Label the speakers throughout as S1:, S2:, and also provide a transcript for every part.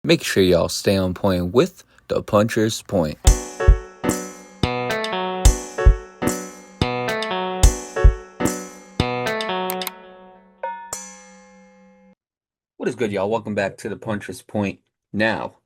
S1: Make sure y'all stay on point with the puncher's point. What is good, y'all? Welcome back to the puncher's point. Now,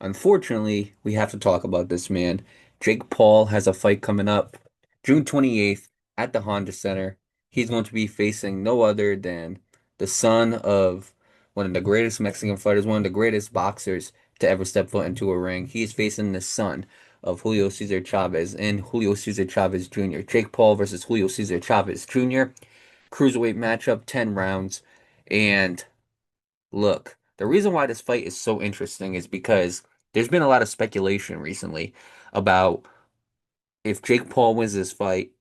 S1: unfortunately, we have to talk about this man. Jake Paul has a fight coming up June 28th at the Honda Center. He's going to be facing no other than the son of one of the greatest Mexican fighters, one of the greatest boxers to ever step foot into a ring. He's facing the son of Julio Cesar Chavez and Julio Cesar Chavez Jr. Jake Paul versus Julio Cesar Chavez Jr. Cruiserweight matchup, 10 rounds. And look, the reason why this fight is so interesting is because there's been a lot of speculation recently about if Jake Paul wins this fight,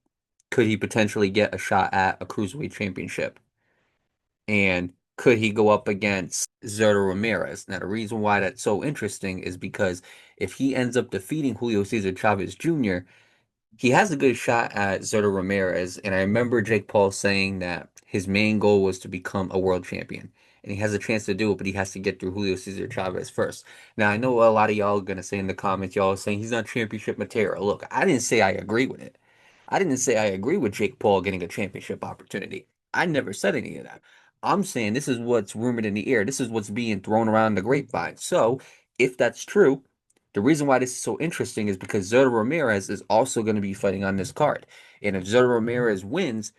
S1: could he potentially get a shot at a cruiserweight championship? And could he go up against Cesar Ramirez? Now, the reason why that's so interesting is because if he ends up defeating Julio Cesar Chavez Jr., he has a good shot at Cesar Ramirez. And I remember Jake Paul saying that his main goal was to become a world champion. And he has a chance to do it, but he has to get through Julio Cesar Chavez first. Now, I know a lot of y'all are going to say in the comments, y'all are saying he's not championship material. Look, I didn't say I agree with it. I didn't say I agree with Jake Paul getting a championship opportunity. I never said any of that. I'm saying this is what's rumored in the air. This is what's being thrown around the grapevine. So, if that's true, the reason why this is so interesting is because Cesar Ramirez is also going to be fighting on this card. And if Cesar Ramirez wins,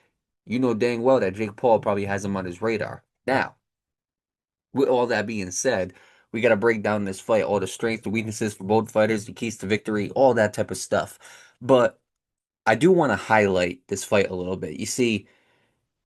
S1: you know dang well that Jake Paul probably has him on his radar. Now, with all that being said, we got to break down this fight, all the strengths, the weaknesses for both fighters, the keys to victory, all that type of stuff. But I do want to highlight this fight a little bit. You see,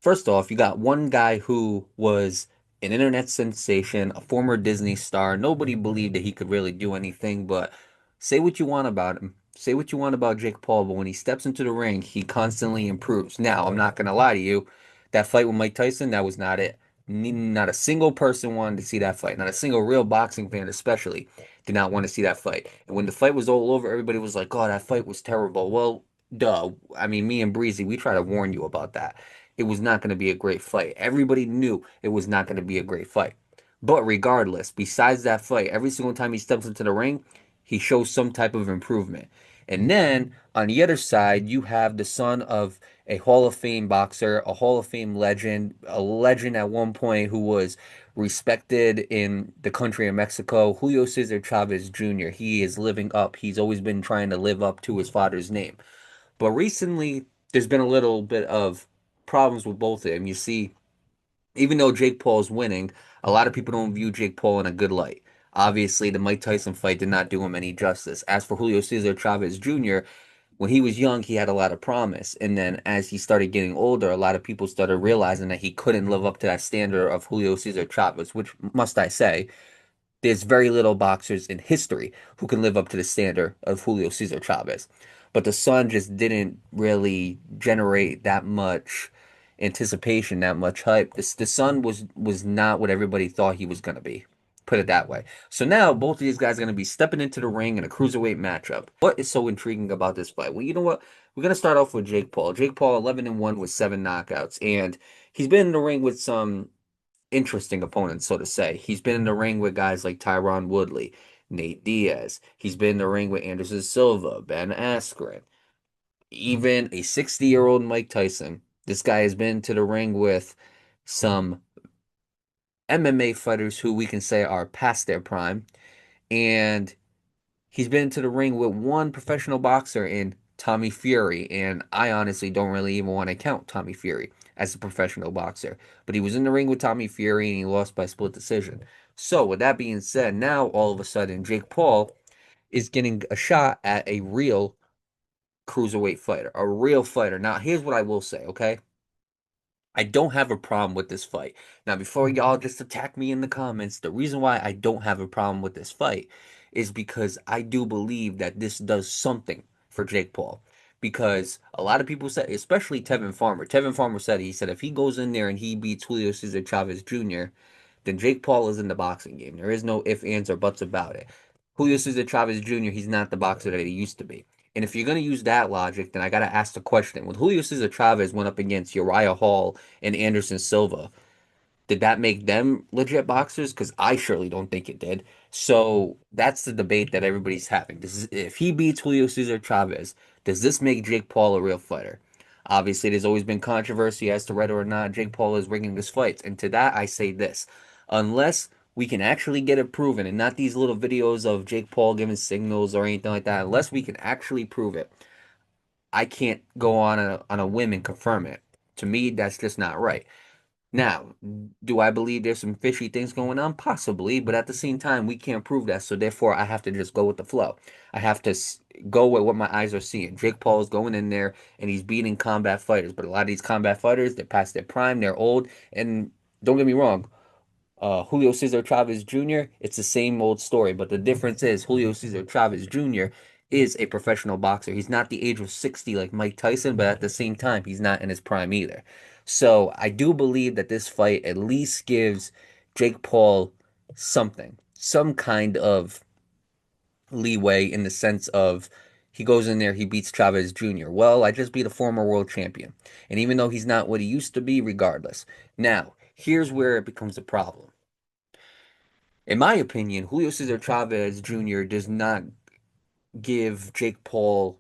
S1: first off, you got one guy who was an internet sensation, a former Disney star. Nobody believed that he could really do anything, but say what you want about him. Say what you want about Jake Paul, but when he steps into the ring, he constantly improves. Now, I'm not going to lie to you. That fight with Mike Tyson, that was not it. Not a single person wanted to see that fight. Not a single real boxing fan, especially, did not want to see that fight. And when the fight was all over, everybody was like, oh, that fight was terrible. Well, duh. I mean, me and Breezy, we try to warn you about that. It was not going to be a great fight. Everybody knew it was not going to be a great fight. But regardless, besides that fight, every single time he steps into the ring, he shows some type of improvement. And then on the other side, you have the son of a Hall of Fame boxer, a Hall of Fame legend, a legend at one point who was respected in the country of Mexico, Julio Cesar Chavez Jr. He is living up. He's always been trying to live up to his father's name. But recently, there's been a little bit of problems with both of them. You see, even though Jake Paul's winning, a lot of people don't view Jake Paul in a good light. Obviously, the Mike Tyson fight did not do him any justice. As for Julio Cesar Chavez Jr., when he was young, he had a lot of promise. And then as he started getting older, a lot of people started realizing that he couldn't live up to that standard of Julio Cesar Chavez, which, must I say, there's very little boxers in history who can live up to the standard of Julio Cesar Chavez. But the son just didn't really generate that much anticipation, that much hype. The son was not what everybody thought he was going to be. Put it that way. So now both of these guys are going to be stepping into the ring in a cruiserweight matchup. What is so intriguing about this fight? Well, you know what? We're going to start off with Jake Paul. Jake Paul 11-1 with 7 knockouts, and he's been in the ring with some interesting opponent, so to say. He's been in the ring with guys like Tyron Woodley, Nate Diaz. He's been in the ring with Anderson Silva, Ben Askren, even a 60-year-old Mike Tyson. This guy has been to the ring with some MMA fighters who we can say are past their prime. And he's been to the ring with one professional boxer in Tommy Fury, and I honestly don't really even want to count Tommy Fury as a professional boxer. But he was in the ring with Tommy Fury and he lost by split decision. So, with that being said, now all of a sudden Jake Paul is getting a shot at a real cruiserweight fighter, a real fighter. Now, here's what I will say, okay? I don't have a problem with this fight. Now, before y'all just attack me in the comments, the reason why I don't have a problem with this fight is because I do believe that this does something for Jake Paul. Because a lot of people said, especially Tevin Farmer said, he said if he goes in there and he beats Julio Cesar Chavez Jr., then Jake Paul is in the boxing game. There is no ifs, ands, or buts about it. Julio Cesar Chavez Jr., he's not the boxer that he used to be. And if you're going to use that logic, then I got to ask the question. When Julio Cesar Chavez went up against Uriah Hall and Anderson Silva, Did that make them legit boxers? Because I surely don't think it did. So that's the debate that everybody's having. If he beats Julio Cesar Chavez, does this make Jake Paul a real fighter? Obviously, there's always been controversy as to whether or not Jake Paul is rigging his fights. And to that, I say this. Unless we can actually get it proven and not these little videos of Jake Paul giving signals or anything like that, unless we can actually prove it, I can't go on a whim and confirm it. To me, that's just not right. Now, do I believe there's some fishy things going on? Possibly, but at the same time, we can't prove that. So therefore, I have to just go with the flow. I have to go with what my eyes are seeing. Jake Paul is going in there and he's beating combat fighters, but a lot of these combat fighters, they're past their prime, they're old, and don't get me wrong, Julio Cesar Chavez Jr., it's the same old story, but the difference is Julio Cesar Chavez Jr. is a professional boxer. He's not the age of 60 like Mike Tyson, but at the same time, he's not in his prime either. So I do believe that this fight at least gives Jake Paul something, some kind of leeway in the sense of he goes in there, he beats Chavez Jr. Well, I just beat a former world champion. And even though he's not what he used to be, regardless. Now, here's where it becomes a problem. In my opinion, Julio Cesar Chavez Jr. does not give Jake Paul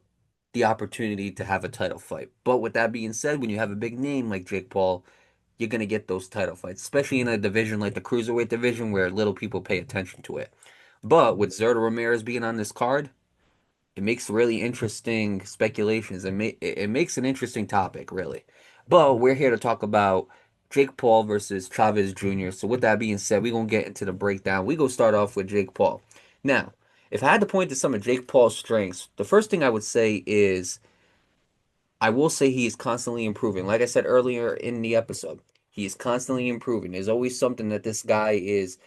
S1: the opportunity to have a title fight. But with that being said, when you have a big name like Jake Paul, you're going to get those title fights, especially in a division like the cruiserweight division where little people pay attention to it. But with Zerto Ramirez being on this card, it makes really interesting speculations and it makes an interesting topic, really. But we're here to talk about Jake Paul versus Chavez Jr. So with that being said, we're gonna get into the breakdown. We go start off with Jake Paul. Now, if I had to point to some of Jake Paul's strengths, the first thing I would say is I will say he is constantly improving. Like I said earlier in the episode, he is constantly improving. There's always something that this guy is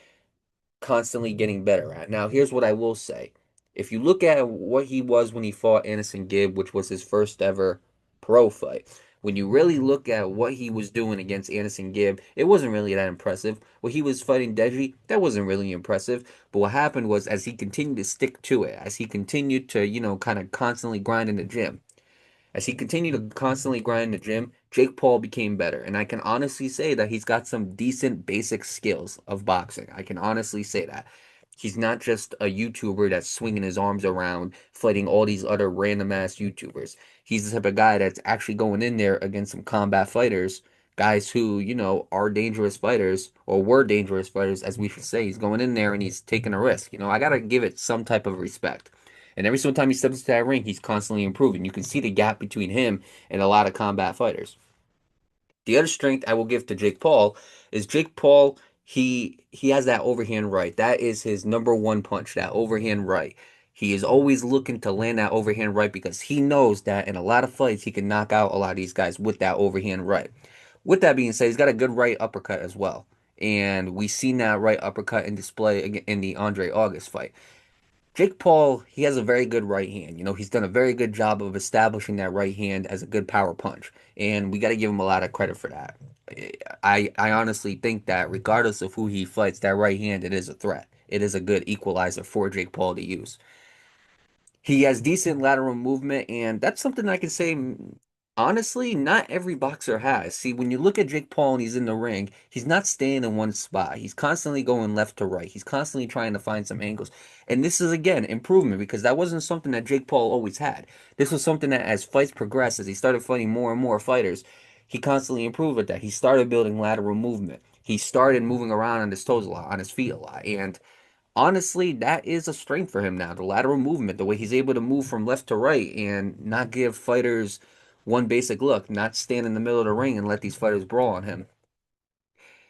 S1: constantly getting better at. Now, here's what I will say. If you look at what he was when he fought Anderson Gibb, which was his first ever pro fight, when you really look at what he was doing against Anderson Gibb, it wasn't really that impressive. When he was fighting Deji, that wasn't really impressive. But what happened was as he continued to stick to it, as he continued to, kind of constantly grind in the gym, as he continued to constantly grind in the gym, Jake Paul became better. And I can honestly say that he's got some decent basic skills of boxing. I can honestly say that. He's not just a YouTuber that's swinging his arms around, fighting all these other random ass YouTubers. He's the type of guy that's actually going in there against some combat fighters, guys who, are dangerous fighters or were dangerous fighters, as we should say. He's going in there and he's taking a risk. I got to give it some type of respect. And every single time he steps into that ring, he's constantly improving. You can see the gap between him and a lot of combat fighters. The other strength I will give to Jake Paul is Jake Paul, he has that overhand right. That is his number one punch, that overhand right. He is always looking to land that overhand right because he knows that in a lot of fights he can knock out a lot of these guys with that overhand right. With that being said, he's got a good right uppercut as well. And we seen that right uppercut in display in the Andre August fight. Jake Paul, he has a very good right hand. He's done a very good job of establishing that right hand as a good power punch, and we got to give him a lot of credit for that. I honestly think that regardless of who he fights, that right hand, it is a threat. It is a good equalizer for Jake Paul to use. He has decent lateral movement, and that's something I can say, honestly, not every boxer has. See, when you look at Jake Paul and he's in the ring, he's not staying in one spot. He's constantly going left to right. He's constantly trying to find some angles. And this is, again, improvement because that wasn't something that Jake Paul always had. This was something that, as fights progressed, as he started fighting more and more fighters, he constantly improved with that. He started building lateral movement. He started moving around on his toes a lot, on his feet a lot. And honestly, that is a strength for him now. The lateral movement, the way he's able to move from left to right and not give fighters one basic look, not stand in the middle of the ring and let these fighters brawl on him.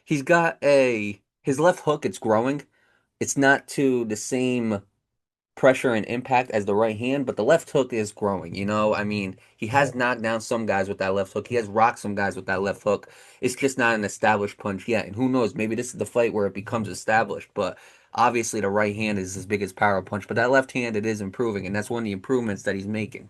S1: He's got his left hook, it's growing. It's not to the same pressure and impact as the right hand, but the left hook is growing. I mean, he has knocked down some guys with that left hook. He has rocked some guys with that left hook. It's just not an established punch yet. And who knows, maybe this is the fight where it becomes established. But obviously, the right hand is his biggest power punch. But that left hand, it is improving, and that's one of the improvements that he's making.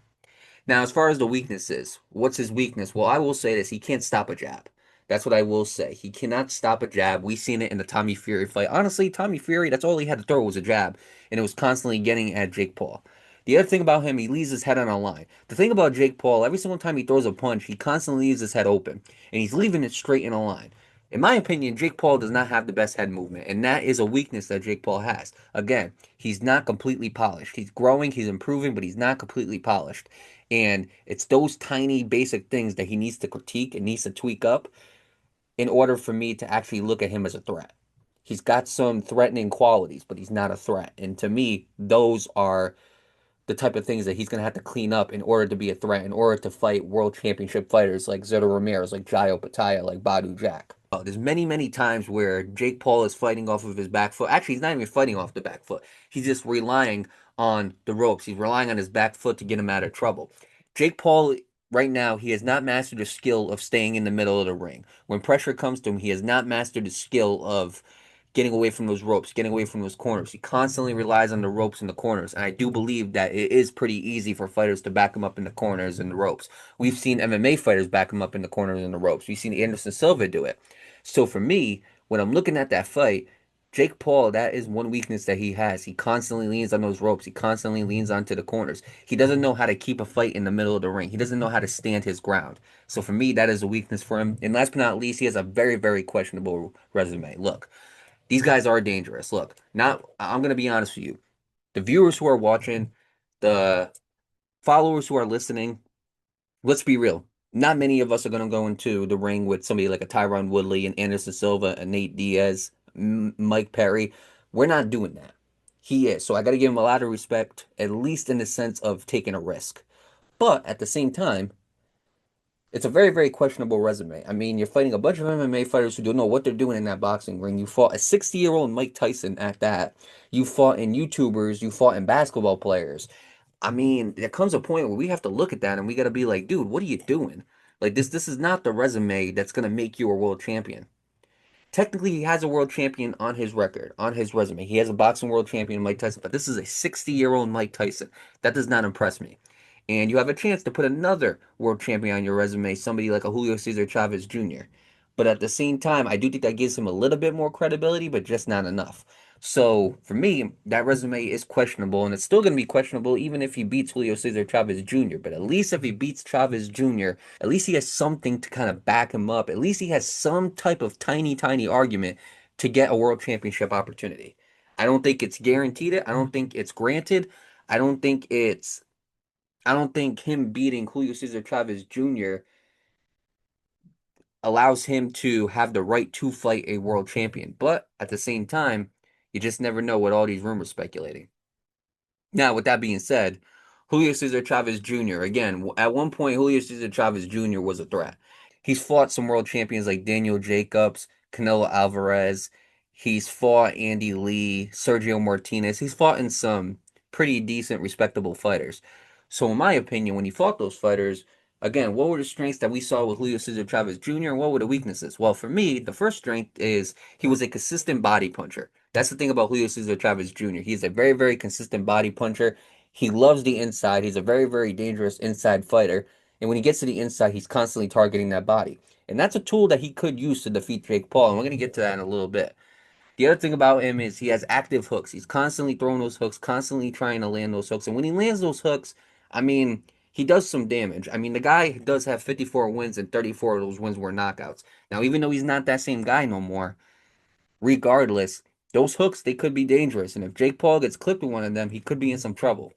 S1: Now, as far as the weaknesses, what's his weakness? Well, I will say this: he can't stop a jab. That's what I will say. He cannot stop a jab. We seen it in the Tommy Fury fight. Honestly, Tommy Fury, that's all he had to throw was a jab, and it was constantly getting at Jake Paul. The other thing about him, he leaves his head on a line. The thing about Jake Paul, every single time he throws a punch, he constantly leaves his head open, and he's leaving it straight in a line. In my opinion, Jake Paul does not have the best head movement, and that is a weakness that Jake Paul has. Again, he's not completely polished. He's growing, he's improving, but he's not completely polished. And it's those tiny basic things that he needs to critique and needs to tweak up in order for me to actually look at him as a threat. He's got some threatening qualities, but he's not a threat. And to me, those are the type of things that he's going to have to clean up in order to be a threat, in order to fight world championship fighters like Zito Ramirez, like Jairo Pataya, like Badu Jack. There's many, many times where Jake Paul is fighting off of his back foot. Actually, he's not even fighting off the back foot. He's just relying on the ropes. He's relying on his back foot to get him out of trouble. Jake Paul, right now, he has not mastered the skill of staying in the middle of the ring. When pressure comes to him, he has not mastered the skill of getting away from those ropes, getting away from those corners. He constantly relies on the ropes and the corners. And I do believe that it is pretty easy for fighters to back him up in the corners and the ropes. We've seen MMA fighters back him up in the corners and the ropes. We've seen Anderson Silva do it. So for me, when I'm looking at that fight, Jake Paul, that is one weakness that he has. He constantly leans on those ropes. He constantly leans onto the corners. He doesn't know how to keep a fight in the middle of the ring. He doesn't know how to stand his ground. So for me, that is a weakness for him. And last but not least, he has a very, very questionable resume. Look, these guys are dangerous. Look, not I'm gonna be honest with you. The viewers who are watching, the followers who are listening, let's be real. Not many of us are gonna go into the ring with somebody like a Tyron Woodley and Anderson Silva and Nate Diaz, Mike Perry. We're not doing that. He is. So I gotta give him a lot of respect, at least in the sense of taking a risk. But at the same time, it's a very, very questionable resume. I mean, you're fighting a bunch of MMA fighters who don't know what they're doing in that boxing ring. You fought a 60-year-old Mike Tyson at that. You fought in YouTubers. You fought in basketball players. I mean, there comes a point where we have to look at that and we got to be like, dude, what are you doing? Like this is not the resume that's going to make you a world champion. Technically, he has a world champion on his record, on his resume. He has a boxing world champion, Mike Tyson, but this is a 60-year-old Mike Tyson. That does not impress me. And you have a chance to put another world champion on your resume, somebody like a Julio Cesar Chavez Jr. But at the same time, I do think that gives him a little bit more credibility, but just not enough. So for me, that resume is questionable, and it's still going to be questionable even if he beats Julio Cesar Chavez Jr. But at least if he beats Chavez Jr., at least he has something to kind of back him up. At least he has some type of tiny, tiny argument to get a world championship opportunity. I don't think it's guaranteed it. I don't think it's granted. I don't think it's I don't think him beating Julio Cesar Chavez Jr. allows him to have the right to fight a world champion. But at the same time, you just never know with all these rumors speculating. Now, with that being said, Julio Cesar Chavez Jr., again, at one point, Julio Cesar Chavez Jr. was a threat. He's fought some world champions like Daniel Jacobs, Canelo Alvarez. He's fought Andy Lee, Sergio Martinez. He's fought in some pretty decent, respectable fighters. So, in my opinion, when he fought those fighters, again, what were the strengths that we saw with Julio Cesar Chavez Jr., and what were the weaknesses? Well, for me, the first strength is he was a consistent body puncher. That's the thing about Julio Cesar Chavez Jr. He's a very, very consistent body puncher. He loves the inside. He's a very, very dangerous inside fighter. And when he gets to the inside, he's constantly targeting that body. And that's a tool that he could use to defeat Jake Paul. And we're going to get to that in a little bit. The other thing about him is he has active hooks. He's constantly throwing those hooks, constantly trying to land those hooks. And when he lands those hooks, I mean, he does some damage. I mean, the guy does have 54 wins, and 34 of those wins were knockouts. Now, even though he's not that same guy no more, regardless, those hooks, they could be dangerous. And if Jake Paul gets clipped with one of them, he could be in some trouble.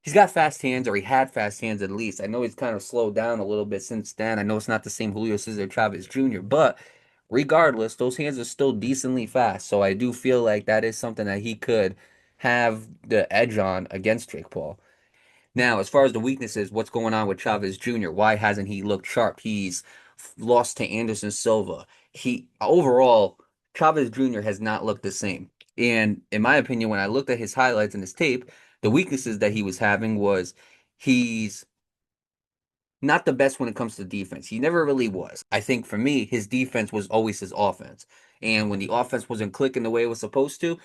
S1: He's got fast hands, or he had fast hands at least. I know he's kind of slowed down a little bit since then. I know it's not the same Julio Cesar Chavez Jr., but regardless, those hands are still decently fast. So I do feel like that is something that he could have the edge on against Jake Paul. Now, as far as the weaknesses, what's going on with Chavez Jr.? Why hasn't he looked sharp? He's lost to Anderson Silva. He overall, Chavez Jr. has not looked the same. And in my opinion, when I looked at his highlights and his tape, the weaknesses that he was having was he's not the best when it comes to defense. He never really was. I think for me, his defense was always his offense. And when the offense wasn't clicking the way it was supposed to,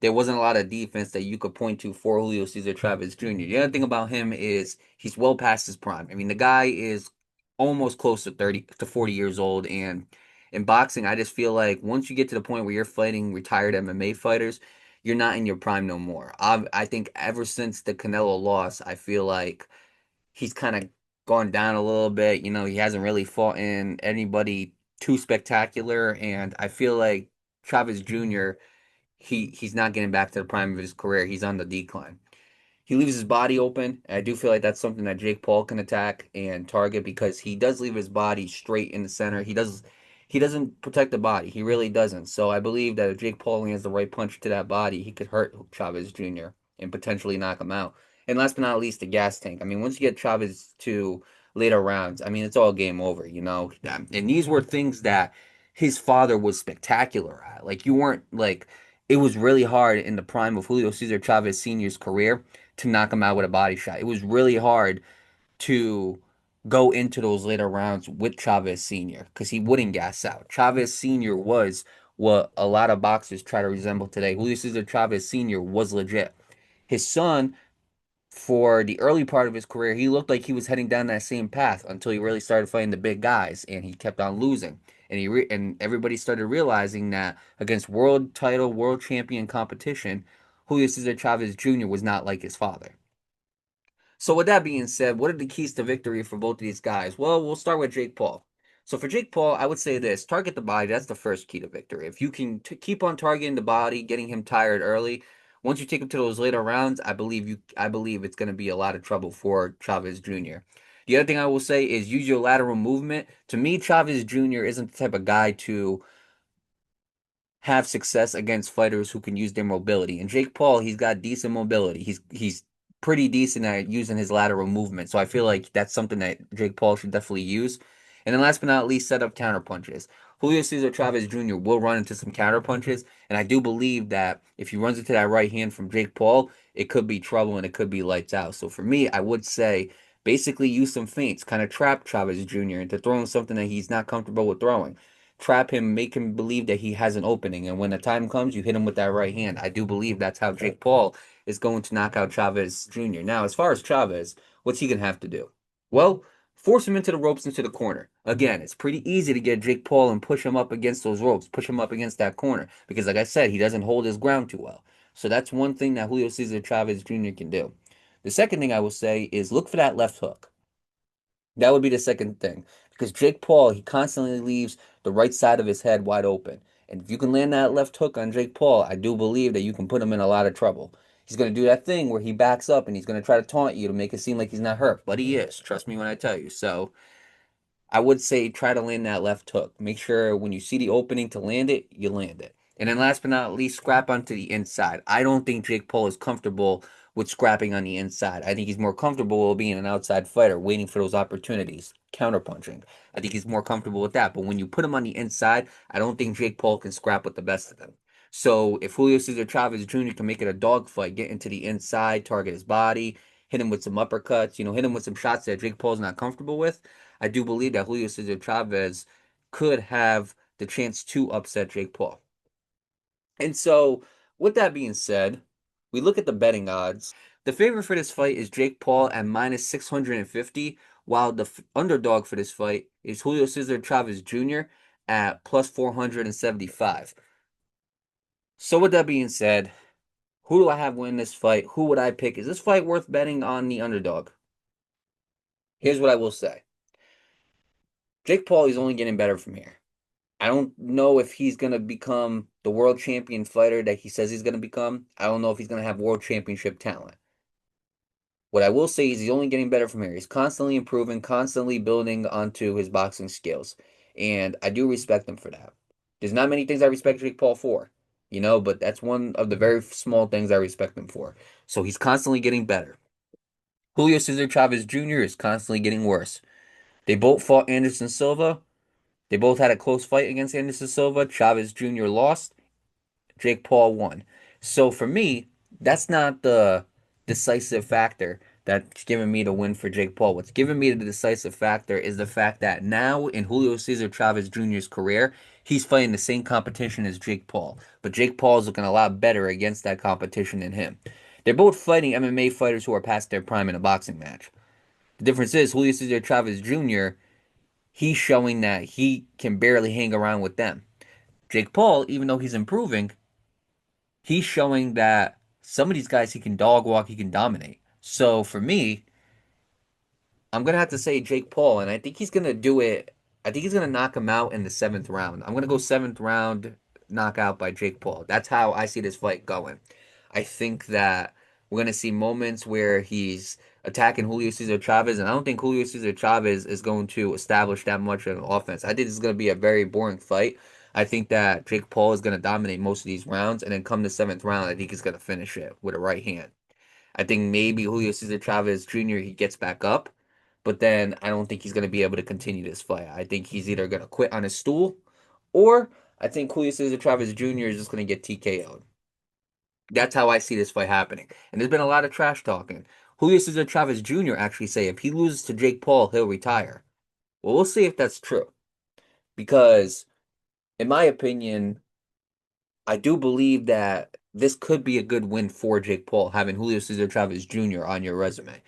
S1: there wasn't a lot of defense that you could point to for Julio Cesar Chavez Jr. The other thing about him is he's well past his prime. I mean, the guy is almost close to 30 to 40 years old. And in boxing, I just feel like once you get to the point where you're fighting retired MMA fighters, you're not in your prime no more. I think ever since the Canelo loss, I feel like he's kind of gone down a little bit. You know, he hasn't really fought in anybody too spectacular, and I feel like Chavez Jr. He's not getting back to the prime of his career. He's on the decline. He leaves his body open. And I do feel like that's something that Jake Paul can attack and target because he does leave his body straight in the center. He doesn't protect the body. He really doesn't. So I believe that if Jake Paul lands the right punch to that body, he could hurt Chavez Jr. and potentially knock him out. And last but not least, the gas tank. I mean, once you get Chavez to later rounds, I mean, it's all game over, you know. And these were things that his father was spectacular at. Like you weren't like it was really hard in the prime of Julio Cesar Chavez Sr.'s career to knock him out with a body shot. It was really hard to go into those later rounds with Chavez Sr. because he wouldn't gas out. Chavez Sr. was what a lot of boxers try to resemble today. Julio Cesar Chavez Sr. was legit. His son, for the early part of his career, he looked like he was heading down that same path until he really started fighting the big guys, and he kept on losing. And everybody started realizing that against world title, world champion competition, Julio Cesar Chavez Jr. was not like his father. So with that being said, what are the keys to victory for both of these guys? Well, we'll start with Jake Paul. So for Jake Paul, I would say this: target the body. That's the first key to victory. If you can keep on targeting the body, getting him tired early, once you take him to those later rounds, I believe it's going to be a lot of trouble for Chavez Jr. The other thing I will say is use your lateral movement. To me, Chavez Jr. isn't the type of guy to have success against fighters who can use their mobility. And Jake Paul, he's got decent mobility. He's pretty decent at using his lateral movement. So I feel like that's something that Jake Paul should definitely use. And then last but not least, set up counter punches. Julio Cesar Chavez Jr. will run into some counter punches, and I do believe that if he runs into that right hand from Jake Paul, it could be trouble and it could be lights out. So for me, I would say basically use some feints, kind of trap Chavez Jr. into throwing something that he's not comfortable with throwing, trap him, make him believe that he has an opening. And when the time comes, you hit him with that right hand. I do believe that's how Jake Paul is going to knock out Chavez Jr. Now, as far as Chavez, what's he going to have to do? Well, force him into the ropes, into the corner. Again, it's pretty easy to get Jake Paul and push him up against those ropes, push him up against that corner. Because, like I said, he doesn't hold his ground too well. So that's one thing that Julio Cesar Chavez Jr. can do. The second thing I will say is look for that left hook. That would be the second thing. Because Jake Paul, he constantly leaves the right side of his head wide open. And if you can land that left hook on Jake Paul, I do believe that you can put him in a lot of trouble. He's going to do that thing where he backs up and he's going to try to taunt you to make it seem like he's not hurt, but he is. Trust me when I tell you. So I would say try to land that left hook. Make sure when you see the opening to land it, you land it. And then last but not least, scrap onto the inside. I don't think Jake Paul is comfortable with scrapping on the inside. I think he's more comfortable being an outside fighter, waiting for those opportunities, counterpunching. I think he's more comfortable with that. But when you put him on the inside, I don't think Jake Paul can scrap with the best of them. So if Julio Cesar Chavez Jr. can make it a dogfight, get into the inside, target his body, hit him with some uppercuts, hit him with some shots that Jake Paul's not comfortable with, I do believe that Julio Cesar Chavez could have the chance to upset Jake Paul. And so, with that being said, we look at the betting odds. The favorite for this fight is Jake Paul at minus 650, while the underdog for this fight is Julio Cesar Chavez Jr. at plus 475. So, with that being said, who do I have win this fight? Who would I pick? Is this fight worth betting on the underdog? Here's what I will say. Jake Paul is only getting better from here. I don't know if he's going to become the world champion fighter that he says he's going to become. I don't know if he's going to have world championship talent. What I will say is he's only getting better from here. He's constantly improving, constantly building onto his boxing skills. And I do respect him for that. There's not many things I respect Jake Paul for, but that's one of the very small things I respect him for. So he's constantly getting better. Julio Cesar Chavez Jr. is constantly getting worse. They both fought Anderson Silva. They both had a close fight against Anderson Silva. Chavez Jr. lost. Jake Paul won. So for me, that's not the decisive factor that's giving me the win for Jake Paul. What's giving me the decisive factor is the fact that now in Julio Cesar Chavez Jr.'s career, he's fighting the same competition as Jake Paul. But Jake Paul is looking a lot better against that competition than him. They're both fighting MMA fighters who are past their prime in a boxing match. The difference is Julio Cesar Chavez Jr., he's showing that he can barely hang around with them. Jake Paul, even though he's improving, he's showing that some of these guys he can dog walk, he can dominate. So for me, I'm gonna have to say Jake Paul, and I think he's gonna do it I think he's gonna knock him out in the seventh round. I'm gonna go seventh round knockout by Jake Paul. That's how I see this fight going. I think that we're gonna see moments where he's attacking Julio Cesar Chavez, and I don't think Julio Cesar Chavez is going to establish that much of an offense. I think this is gonna be a very boring fight. I think that Jake Paul is gonna dominate most of these rounds, and then come the seventh round, I think he's gonna finish it with a right hand. I think maybe Julio Cesar Chavez Jr. he gets back up, but then I don't think he's going to be able to continue this fight. I think he's either going to quit on his stool, or I think Julio Cesar Chavez Jr. is just going to get TKO'd. That's how I see this fight happening. And there's been a lot of trash talking. Julio Cesar Chavez Jr. actually say if he loses to Jake Paul, he'll retire. Well, we'll see if that's true. Because, in my opinion, I do believe that this could be a good win for Jake Paul, having Julio Cesar Chavez Jr. on your resume.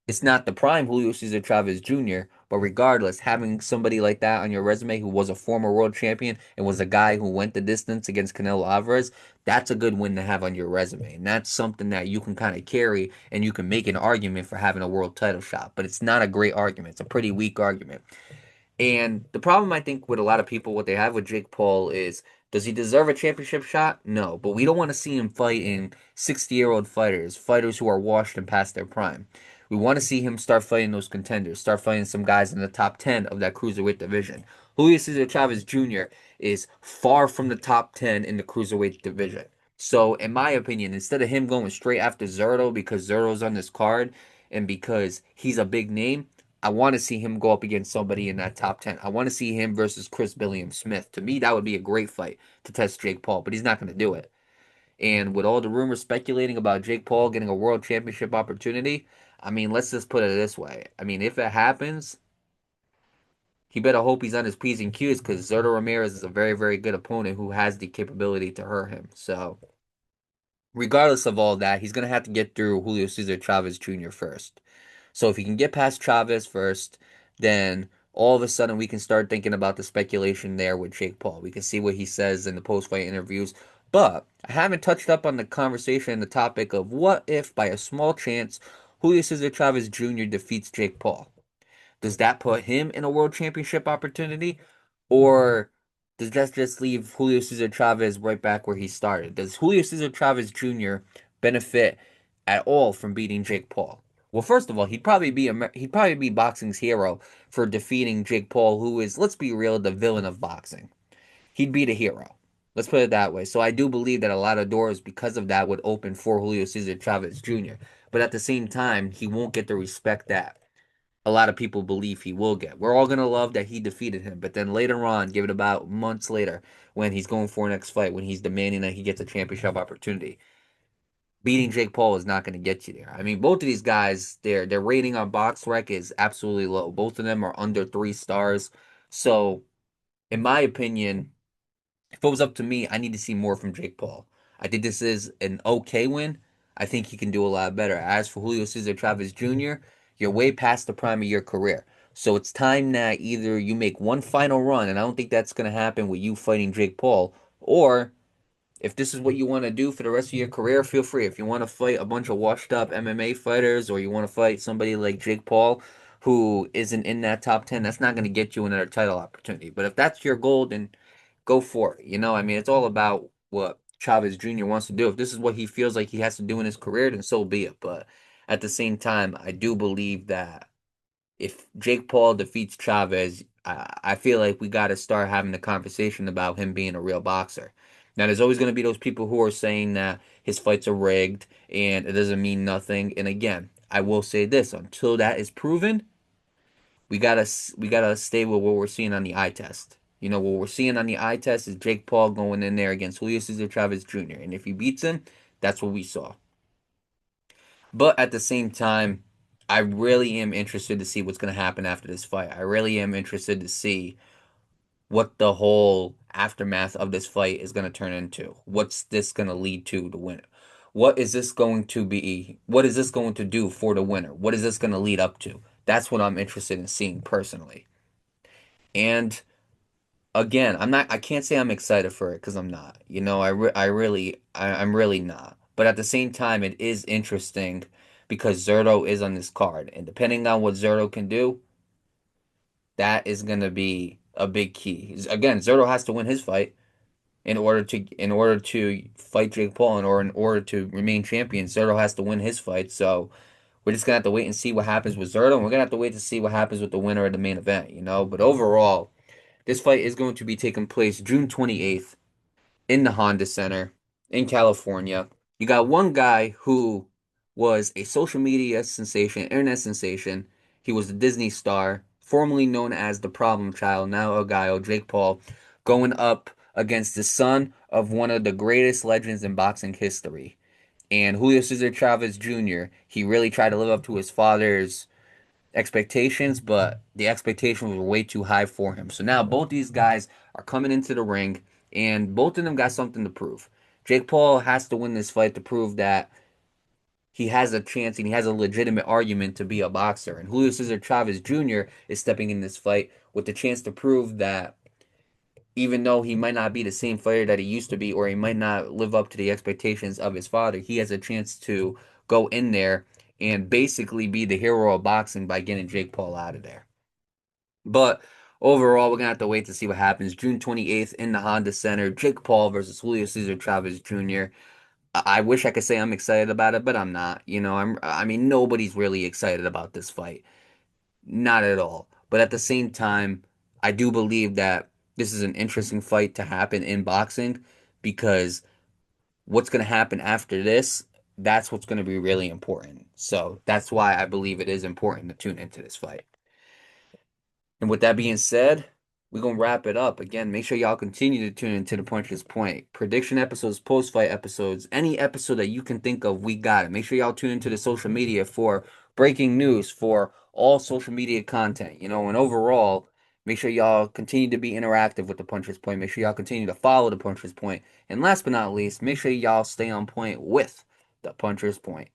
S1: It's not the prime Julio Cesar Chavez Jr., but regardless, having somebody like that on your resume who was a former world champion and was a guy who went the distance against Canelo Alvarez, that's a good win to have on your resume. And that's something that you can kind of carry and you can make an argument for having a world title shot. But it's not a great argument. It's a pretty weak argument. And the problem I think with a lot of people, what they have with Jake Paul is, does he deserve a championship shot? No, but we don't want to see him fighting 60-year-old fighters, fighters who are washed and past their prime. We want to see him start fighting those contenders, start fighting some guys in the top 10 of that cruiserweight division. Julio Cesar Chavez Jr. is far from the top 10 in the cruiserweight division. So, in my opinion, instead of him going straight after Zerto because Zerto's on this card and because he's a big name, I want to see him go up against somebody in that top 10. I want to see him versus Chris Billiam Smith. To me, that would be a great fight to test Jake Paul, but he's not going to do it. And with all the rumors speculating about Jake Paul getting a world championship opportunity, I mean, let's just put it this way. I mean, if it happens, he better hope he's on his P's and Q's because Zerto Ramirez is a very, very good opponent who has the capability to hurt him. So, regardless of all that, he's going to have to get through Julio Cesar Chavez Jr. first. So if he can get past Chavez first, then all of a sudden we can start thinking about the speculation there with Jake Paul. We can see what he says in the post-fight interviews. But I haven't touched up on the conversation and the topic of what if, by a small chance, Julio Cesar Chavez Jr. defeats Jake Paul. Does that put him in a world championship opportunity? Or does that just leave Julio Cesar Chavez right back where he started? Does Julio Cesar Chavez Jr. benefit at all from beating Jake Paul? Well, first of all, he'd probably be boxing's hero for defeating Jake Paul, who is, let's be real, the villain of boxing. He'd be the hero. Let's put it that way. So I do believe that a lot of doors because of that would open for Julio Cesar Chavez Jr. But at the same time, he won't get the respect that a lot of people believe he will get. We're all gonna love that he defeated him, but then later on, give it about months later, when he's going for a next fight, when he's demanding that he gets a championship opportunity, beating Jake Paul is not gonna get you there. I mean, both of these guys, their rating on BoxRec is absolutely low. Both of them are under 3 stars. So, in my opinion, if it was up to me, I need to see more from Jake Paul. I think this is an okay win. I think he can do a lot better. As for Julio Cesar Chavez Jr., you're way past the prime of your career. So it's time that either you make one final run, and I don't think that's going to happen with you fighting Jake Paul, or if this is what you want to do for the rest of your career, feel free. If you want to fight a bunch of washed up MMA fighters, or you want to fight somebody like Jake Paul, who isn't in that top 10, that's not going to get you another title opportunity. But if that's your goal, then go for it. I mean, it's all about what Chavez Jr. wants to do. If this is what he feels like he has to do in his career, then so be it. But at the same time, I do believe that if Jake Paul defeats Chavez, I feel like we got to start having the conversation about him being a real boxer. Now, there's always going to be those people who are saying that his fights are rigged and it doesn't mean nothing. And again, I will say this: until that is proven, we gotta stay with what we're seeing on the eye test. What we're seeing on the eye test is Jake Paul going in there against Julio Cesar Chavez Jr. And if he beats him, that's what we saw. But at the same time, I really am interested to see what's going to happen after this fight. I really am interested to see what the whole aftermath of this fight is going to turn into. What's this going to lead to win? What is this going to be? What is this going to do for the winner? What is this going to lead up to? That's what I'm interested in seeing personally. And again, I can't say I'm excited for it because I'm not. I'm really not. But at the same time, it is interesting because Zerto is on this card, and depending on what Zerto can do, That is going to be a big key. Again, Zerto has to win his fight in order to fight Jake Paul and or in order to remain champion. Zerto has to win his fight. So we're just gonna have to wait and see what happens with Zerto, and we're gonna have to wait to see what happens with the winner of the main event, you know. But overall, this fight is going to be taking place June 28th in the Honda Center in California. You got one guy who was a social media sensation, internet sensation. He was a Disney star, formerly known as the Problem Child, now a guy, Jake Paul, going up against the son of one of the greatest legends in boxing history. And Julio Cesar Chavez Jr., he really tried to live up to his father's expectations, but the expectations were way too high for him. So now both these guys are coming into the ring, and both of them got something to prove. Jake Paul has to win this fight to prove that he has a chance and he has a legitimate argument to be a boxer. And Julio Cesar Chavez Jr. is stepping in this fight with the chance to prove that even though he might not be the same fighter that he used to be, or he might not live up to the expectations of his father, he has a chance to go in there and basically be the hero of boxing by getting Jake Paul out of there. But overall, we're gonna have to wait to see what happens. June 28th in the Honda Center, Jake Paul versus Julio Cesar Chavez Jr. I wish I could say I'm excited about it, but I'm not. You know, I mean, nobody's really excited about this fight. Not at all. But at the same time, I do believe that this is an interesting fight to happen in boxing because what's going to happen after this, that's what's going to be really important. So that's why I believe it is important to tune into this fight. And with that being said, we're gonna wrap it up. Again, make sure y'all continue to tune into the Puncher's Point. Prediction episodes, post-fight episodes, any episode that you can think of, we got it. Make sure y'all tune into the social media for breaking news, for all social media content, you know, and overall, make sure y'all continue to be interactive with the Puncher's Point. Make sure y'all continue to follow the Puncher's Point. And last but not least, make sure y'all stay on point with the Puncher's Point.